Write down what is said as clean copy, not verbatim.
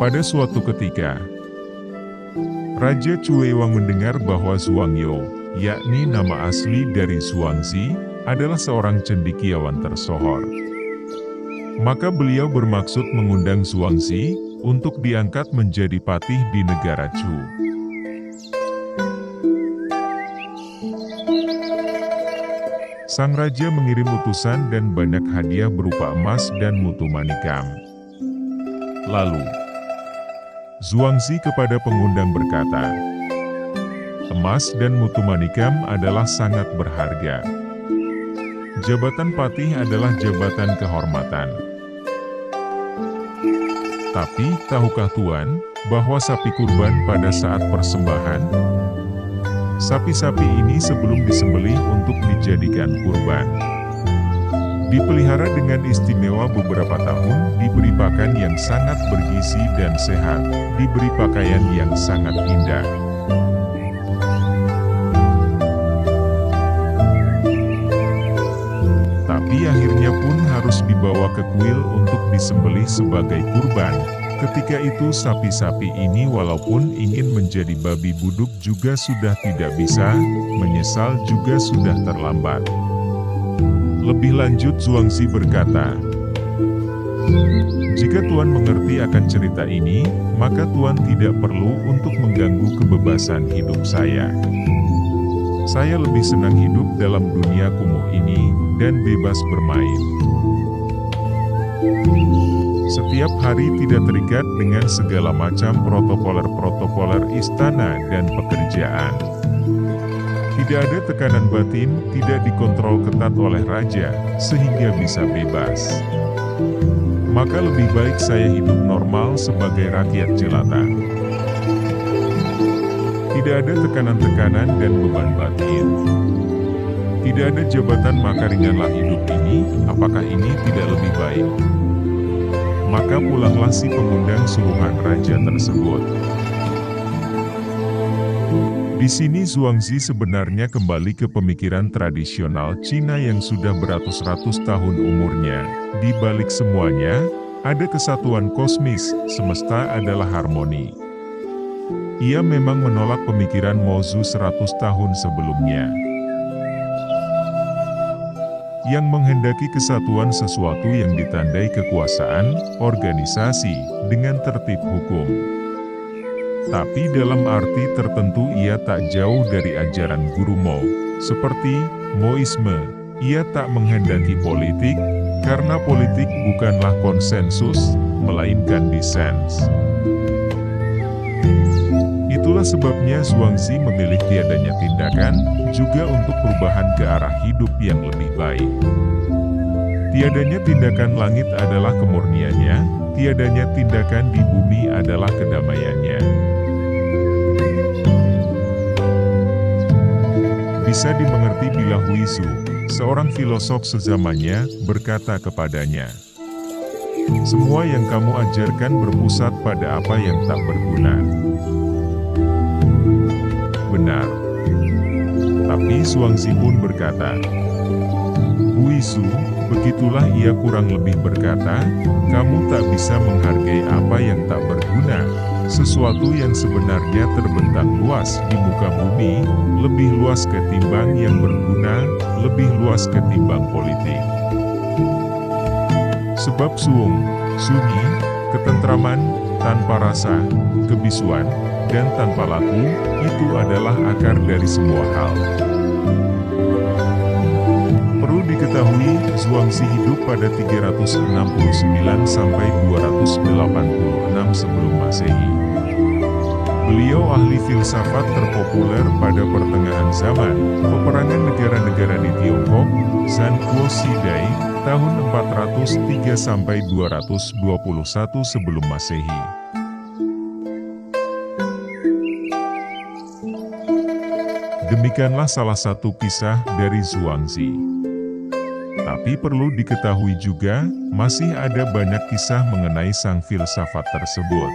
Pada suatu ketika, Raja Cuewang mendengar bahwa Zhuangyo, yakni nama asli dari Zhuangzi, adalah seorang cendekiawan tersohor. Maka beliau bermaksud mengundang Zhuangzi untuk diangkat menjadi patih di negara Chu. Sang raja mengirim utusan dan banyak hadiah berupa emas dan mutu manikam. Lalu, Zhuangzi kepada pengundang berkata, "Emas dan mutu manikam adalah sangat berharga. Jabatan patih adalah jabatan kehormatan. Tapi, tahukah Tuan, bahwa sapi kurban pada saat persembahan, sapi-sapi ini sebelum disembelih untuk dijadikan kurban, dipelihara dengan istimewa beberapa tahun, diberi pakan yang sangat bergizi dan sehat, diberi pakaian yang sangat indah. Tapi akhirnya pun harus dibawa ke kuil untuk disembelih sebagai kurban. Ketika itu sapi-sapi ini walaupun ingin menjadi babi buduk juga sudah tidak bisa, menyesal juga sudah terlambat." Lebih lanjut Zhuangzi berkata, "Jika Tuan mengerti akan cerita ini, maka Tuan tidak perlu untuk mengganggu kebebasan hidup saya. Saya lebih senang hidup dalam dunia kumuh ini, dan bebas bermain. Setiap hari tidak terikat dengan segala macam protokoler-protokoler istana dan pekerjaan. Tidak ada tekanan batin, tidak dikontrol ketat oleh raja, sehingga bisa bebas. Maka lebih baik saya hidup normal sebagai rakyat jelata. Tidak ada tekanan-tekanan dan beban batin. Tidak ada jabatan maka ringanlah hidup ini, apakah ini tidak lebih baik?" Maka pulanglah si pengundang suruhan raja tersebut. Di sini Zhuangzi sebenarnya kembali ke pemikiran tradisional Cina yang sudah beratus-ratus tahun umurnya. Di balik semuanya, ada kesatuan kosmis, semesta adalah harmoni. Ia memang menolak pemikiran Mozu 100 tahun sebelumnya, yang menghendaki kesatuan sesuatu yang ditandai kekuasaan, organisasi, dengan tertib hukum. Tapi dalam arti tertentu ia tak jauh dari ajaran Guru Mo, seperti Moisme. Ia tak menghendaki politik, karena politik bukanlah konsensus, melainkan dissens. Itulah sebabnya Zhuangzi memilih tiadanya tindakan, juga untuk perubahan ke arah hidup yang lebih baik. Tiadanya tindakan langit adalah kemurniannya, tiadanya tindakan di bumi adalah kedamaiannya. Bisa dimengerti bila Huizu, seorang filosof sezamannya, berkata kepadanya, "Semua yang kamu ajarkan berpusat pada apa yang tak berguna." Benar. Tapi Zhuangzi pun berkata, "Huizu, begitulah ia kurang lebih berkata, kamu tak bisa menghargai apa yang tak berguna, sesuatu yang sebenarnya terbentang luas di muka bumi, lebih luas ketimbang yang berguna, lebih luas ketimbang politik. Sebab sunyi, ketentraman, tanpa rasa, kebisuan, dan tanpa laku, itu adalah akar dari semua hal." Perlu diketahui, Zhuangzi hidup pada 369 sampai 286 sebelum Masehi. Beliau ahli filsafat terpopuler pada pertengahan zaman, peperangan negara-negara di Tiongkok, Zankuo Shidai, tahun 403 sampai 221 sebelum Masehi. Demikianlah salah satu kisah dari Zhuangzi. Tapi perlu diketahui juga, masih ada banyak kisah mengenai sang filsafat tersebut.